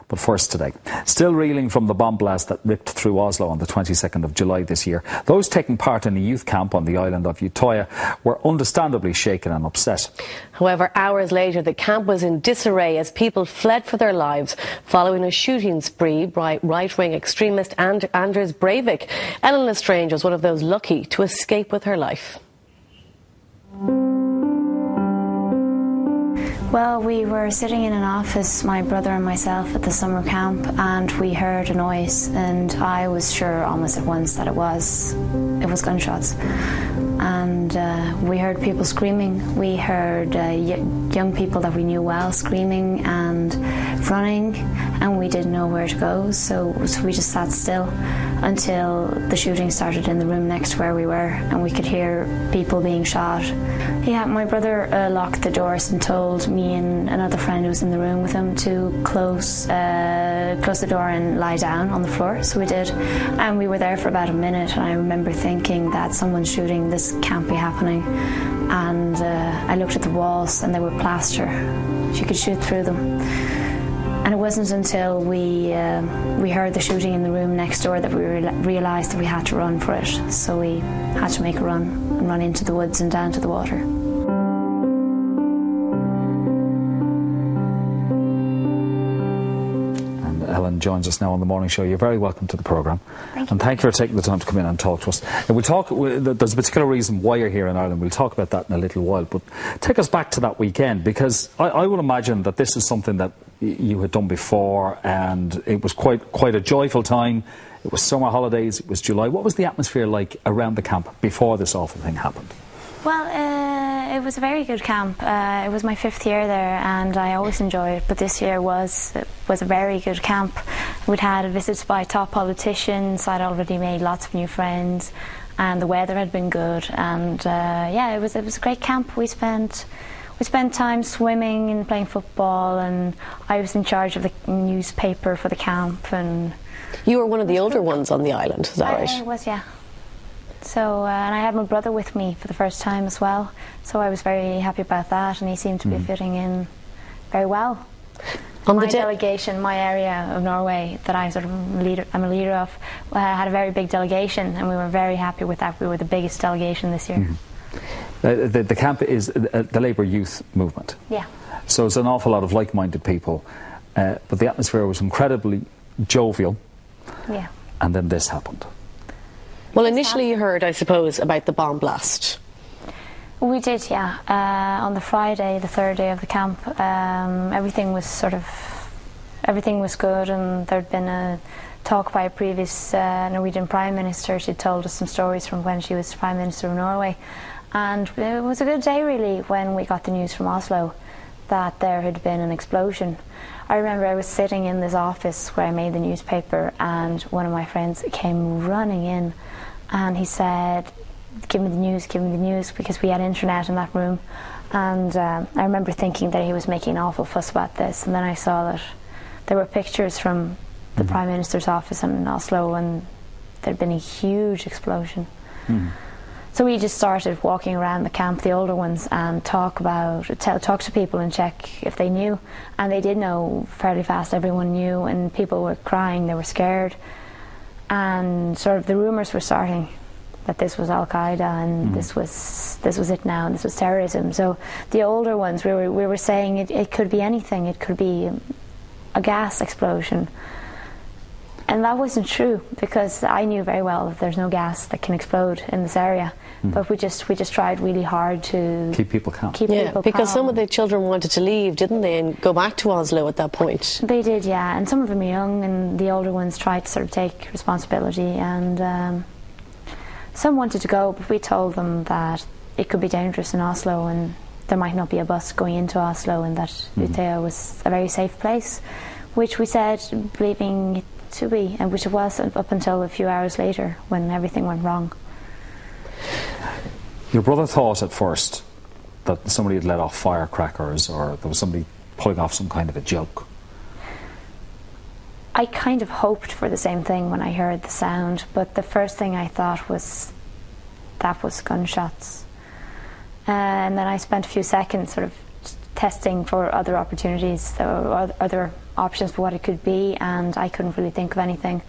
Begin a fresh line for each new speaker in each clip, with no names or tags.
But first today, still reeling from the bomb blast that ripped through Oslo on the 22nd of July this year, those taking part in a youth camp on the island of Utøya were understandably shaken and upset.
However, hours later, the camp was in disarray as people fled for their lives following a shooting spree by right-wing extremist Anders Breivik. Elin L'Estrange was one of those lucky to escape with her life.
Well, we were sitting in an office, my brother and myself, at the summer camp, and we heard a noise, and I was sure almost at once that it was gunshots. And we heard people screaming. We heard young people that we knew well screaming and running, and we didn't know where to go, so we just sat still until the shooting started in the room next to where we were, and we could hear people being shot. Yeah, my brother locked the doors and told me and another friend who was in the room with him to close the door and lie down on the floor, so we did. And we were there for about a minute, and I remember thinking that someone's shooting, this can't be happening. And I looked at the walls and they were plaster. You could shoot through them. And it wasn't until we heard the shooting in the room next door that we realised that we had to run for it. So we had to make a run and run into the woods and down to the water.
And Ellen joins us now on the morning show. You're very welcome to the programme.
Thank you.
And thank you for taking the time to come in and talk to us. And there's a particular reason why you're here in Ireland. We'll talk about that in a little while. But take us back to that weekend, because I would imagine that this is something that you had done before, and it was quite a joyful time. It was summer holidays, it was July. What was the atmosphere like around the camp before this awful thing happened?
Well, it was a very good camp. It was my 5th year there, and I always enjoy it, but this year was a very good camp. We'd had visits by top politicians. I'd already made lots of new friends, and the weather had been good, and yeah, it was a great camp. We spent time swimming and playing football, and I was in charge of the newspaper for the camp. And
you were one of the older ones on the island, is that right?
I was, yeah. So, and I had my brother with me for the first time as well, so I was very happy about that, and he seemed to be fitting in very well.
On
my delegation, my area of Norway that I'm a leader of, had a very big delegation, and we were very happy with that. We were the biggest delegation this year.
The camp is the Labour Youth Movement.
Yeah.
So it's an awful lot of like-minded people, but the atmosphere was incredibly jovial.
Yeah.
And then this happened.
Well, initially you heard, I suppose, about the bomb blast.
We did, yeah. On the Friday, the 3rd day of the camp, everything was good, and there'd been a talk by a previous Norwegian Prime Minister. She'd told us some stories from when she was Prime Minister of Norway. And it was a good day, really, when we got the news from Oslo that there had been an explosion. I remember I was sitting in this office where I made the newspaper, and one of my friends came running in, and he said, give me the news, because we had internet in that room. And I remember thinking that he was making an awful fuss about this, and then I saw that there were pictures from the Prime Minister's office in Oslo, and there'd been a huge explosion. So we just started walking around the camp, the older ones, and talk to people and check if they knew. And they did know fairly fast. Everyone knew, and people were crying, they were scared. And sort of the rumours were starting that this was Al-Qaeda, and this was it now, and this was terrorism. So the older ones, we were saying it could be anything. It could be a gas explosion. And that wasn't true, because I knew very well that there's no gas that can explode in this area. But we just tried really hard to
keep people calm.
Because some of the children wanted to leave, didn't they, and go back to Oslo at that point?
They did, yeah. And some of them are young, and the older ones tried to sort of take responsibility. And some wanted to go, but we told them that it could be dangerous in Oslo, and there might not be a bus going into Oslo, and that Utøya was a very safe place, which we said, believing it to be, and which it was up until a few hours later when everything went wrong.
Your brother thought at first that somebody had let off firecrackers, or there was somebody pulling off some kind of a joke.
I kind of hoped for the same thing when I heard the sound, but the first thing I thought was that was gunshots. And then I spent a few seconds sort of testing for other opportunities or other options for what it could be, and I couldn't really think of anything.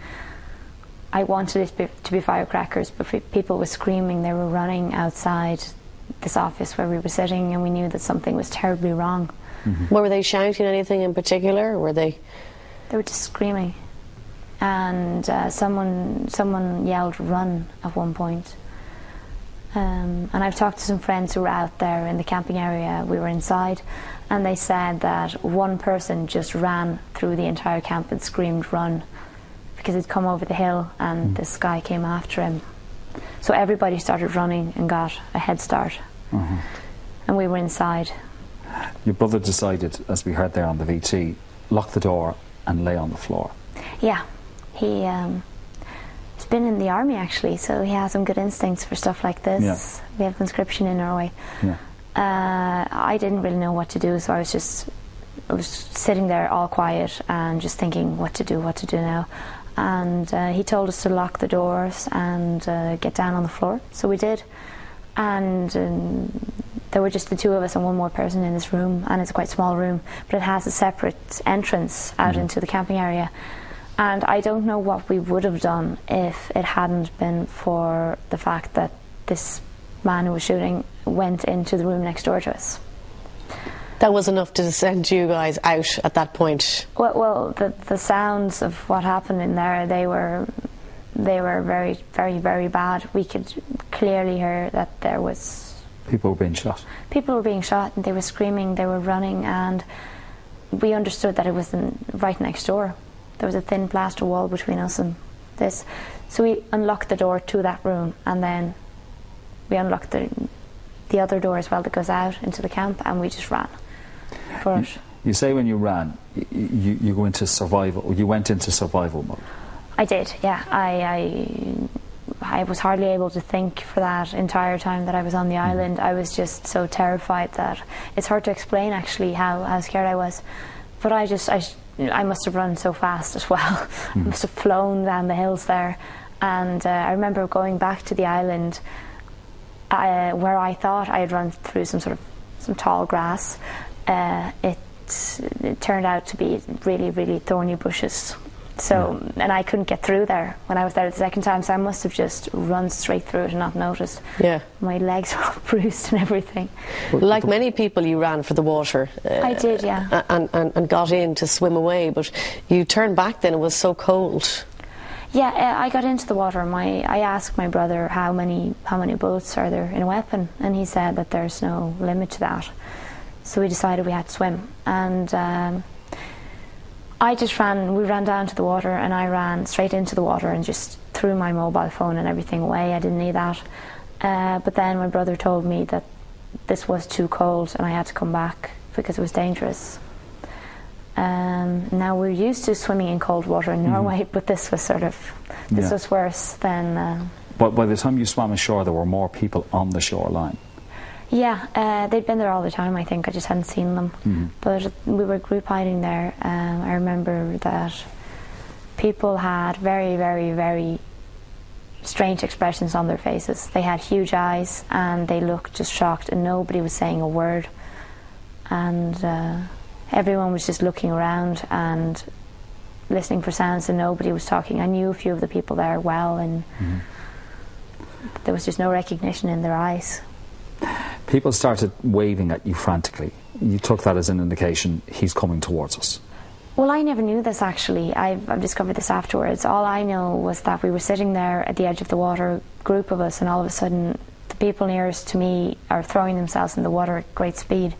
I wanted it to be firecrackers, but people were screaming, they were running outside this office where we were sitting, and we knew that something was terribly wrong.
Were they shouting anything in particular, or were they?
They were just screaming, and someone yelled "run" at one point. And I've talked to some friends who were out there in the camping area. We were inside, and they said that one person just ran through the entire camp and screamed "run," because he'd come over the hill and this guy came after him. So everybody started running and got a head start, and we were inside.
Your brother decided, as we heard there on the VT, lock the door and lay on the floor.
Yeah, he's been in the army actually, so he has some good instincts for stuff like this.
Yeah.
We have conscription in Norway.
Yeah.
I didn't really know what to do, so I was sitting there all quiet and just thinking what to do now. And he told us to lock the doors and get down on the floor, so we did. And there were just the two of us and one more person in this room, and it's a quite small room, but it has a separate entrance out into the camping area. And I don't know what we would have done if it hadn't been for the fact that this man who was shooting went into the room next door to us.
That was enough to send you guys out at that point?
Well, the sounds of what happened in there, they were very, very, very bad. We could clearly hear that there was...
People were being shot. People
were being shot, and they were screaming, they were running, and we understood that it was right next door. There was a thin plaster wall between us and this. So we unlocked the door to that room, and then we unlocked the other door as well that goes out into the camp, and we just ran for it.
You say when you ran, you go into survival. You went into survival mode.
I did, yeah. I was hardly able to think for that entire time that I was on the island. I was just so terrified that it's hard to explain actually how scared I was. But I must have run so fast as well. I must have flown down the hills there. And I remember going back to the island where I thought I had run through some tall grass. It turned out to be really, really thorny bushes. So, and I couldn't get through there when I was there the second time, so I must have just run straight through it and not noticed.
Yeah.
My legs were all bruised and everything.
Like many people, you ran for the water.
I did, yeah.
And got in to swim away, but you turned back then, it was so cold.
Yeah, I got into the water. I asked my brother how many bullets are there in a weapon, and he said that there's no limit to that. So we decided we had to swim, and we ran down to the water, and I ran straight into the water and just threw my mobile phone and everything away. I didn't need that. But then my brother told me that this was too cold and I had to come back because it was dangerous. Now we're used to swimming in cold water in Norway, but this was was worse than...
But by the time you swam ashore, there were more people on the shoreline.
Yeah, they'd been there all the time, I think. I just hadn't seen them. But we were group hiding there. I remember that people had very, very, very strange expressions on their faces. They had huge eyes and they looked just shocked, and nobody was saying a word. And everyone was just looking around and listening for sounds, and nobody was talking. I knew a few of the people there well, and there was just no recognition in their eyes.
People started waving at you frantically. You took that as an indication he's coming towards us.
Well, I never knew this actually. I've discovered this afterwards. All I know was that we were sitting there at the edge of the water, a group of us, and all of a sudden the people nearest to me are throwing themselves in the water at great speed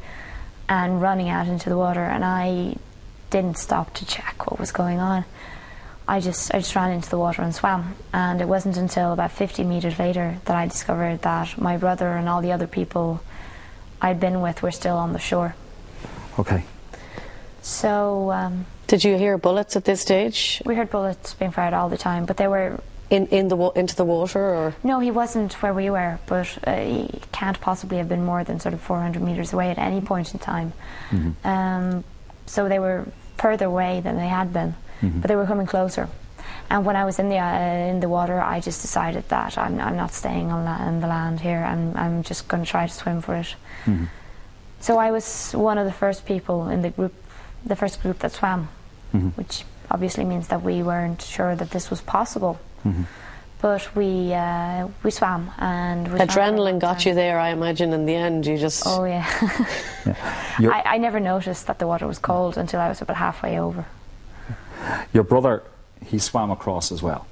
and running out into the water, and I didn't stop to check what was going on. I just ran into the water and swam, and it wasn't until about 50 metres later that I discovered that my brother and all the other people I'd been with were still on the shore.
Okay.
So...
did you hear bullets at this stage?
We heard bullets being fired all the time, but they were...
into the water, or...?
No, he wasn't where we were, but he can't possibly have been more than 400 metres away at any point in time. So they were further away than they had been. But they were coming closer, and when I was in the water, I just decided that I'm not staying on the land here. I'm just going to try to swim for it. So I was one of the first people in the group, the first group that swam, which obviously means that we weren't sure that this was possible. But we swam, and
adrenaline got you there, I imagine. In the end, you just
I never noticed that the water was cold until I was about halfway over.
Your brother, he swam across as well.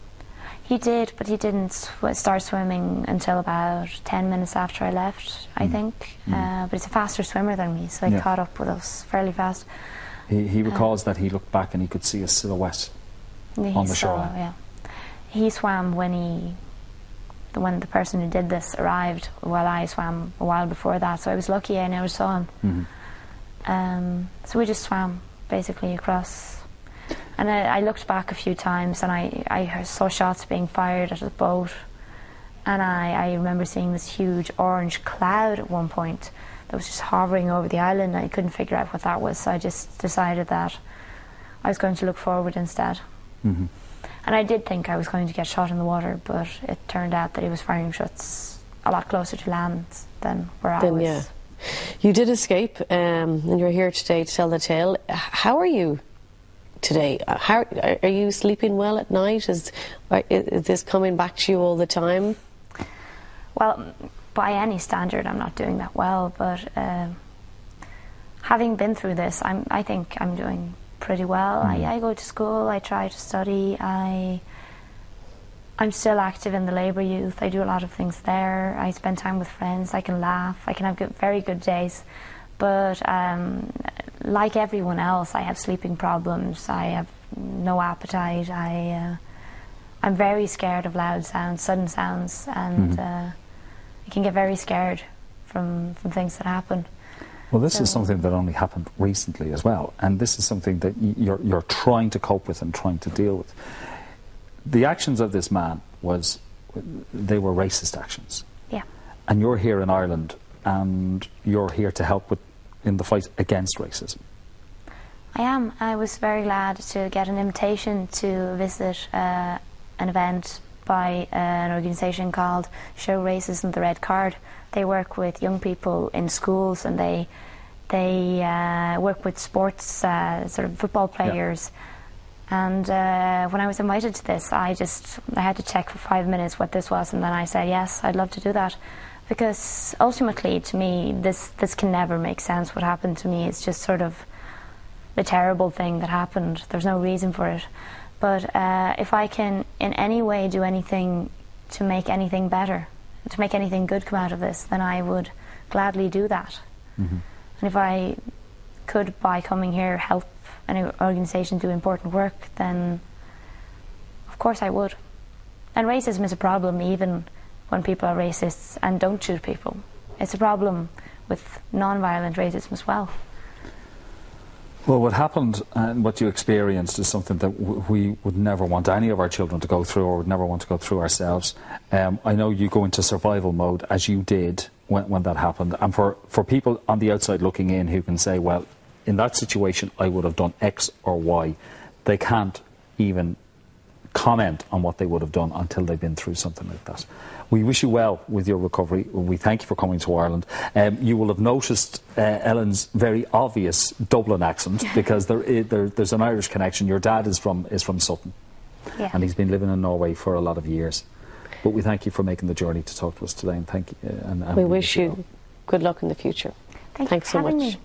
He did, but he didn't start swimming until about 10 minutes after I left, I think. But he's a faster swimmer than me, so he caught up with us fairly fast.
He recalls that he looked back and he could see a silhouette on the shoreline.
Yeah. He swam when the person who did this arrived, while I swam a while before that, so I was lucky I never saw him. So we just swam basically across. And I looked back a few times, and I saw shots being fired at the boat, and I remember seeing this huge orange cloud at one point that was just hovering over the island. I couldn't figure out what that was, so I just decided that I was going to look forward instead. And I did think I was going to get shot in the water, but it turned out that he was firing shots a lot closer to land than where I was.
Yeah. You did escape, and you're here today to tell the tale. How are you today? How are you sleeping well at night? Is this coming back to you all the time?
Well, by any standard, I'm not doing that well, but having been through this, I think I'm doing pretty well. I go to school, I try to study, I'm still active in the Labour Youth. I do a lot of things there. I spend time with friends, I can laugh, I can have very good days. But like everyone else, I have sleeping problems, I have no appetite, I'm very scared of loud sounds, sudden sounds, and I can get very scared from things that happen.
Well, this is something that only happened recently as well, and this is something that you're trying to cope with and trying to deal with. The actions of this man they were racist actions.
Yeah.
And you're here in Ireland, and you're here to help in the fight against racism.
I am. I was very glad to get an invitation to visit an event by an organisation called Show Racism the Red Card. They work with young people in schools, and they work with sports, sort of football players. And when I was invited to this, I had to check for 5 minutes what this was, and then I said, yes, I'd love to do that. Because ultimately, to me, this can never make sense. What happened to me is just sort of the terrible thing that happened. There's no reason for it. But if I can in any way do anything to make anything better, to make anything good come out of this, then I would gladly do that. And if I could, by coming here, help an organisation do important work, then of course I would. And racism is a problem even when people are racists and don't shoot people. It's a problem with non-violent racism as well.
Well, what happened and what you experienced is something that we would never want any of our children to go through, or would never want to go through ourselves. I know you go into survival mode, as you did when that happened. And for people on the outside looking in who can say, well, in that situation I would have done X or Y, they can't even comment on what they would have done until they've been through something like that. We wish you well with your recovery. We thank you for coming to Ireland. You will have noticed Ellen's very obvious Dublin accent, because there's an Irish connection. Your dad is from Sutton, and he's been living in Norway for a lot of years. But we thank you for making the journey to talk to us today, and thank you. And
we wish you good luck in the future.
Thanks so much.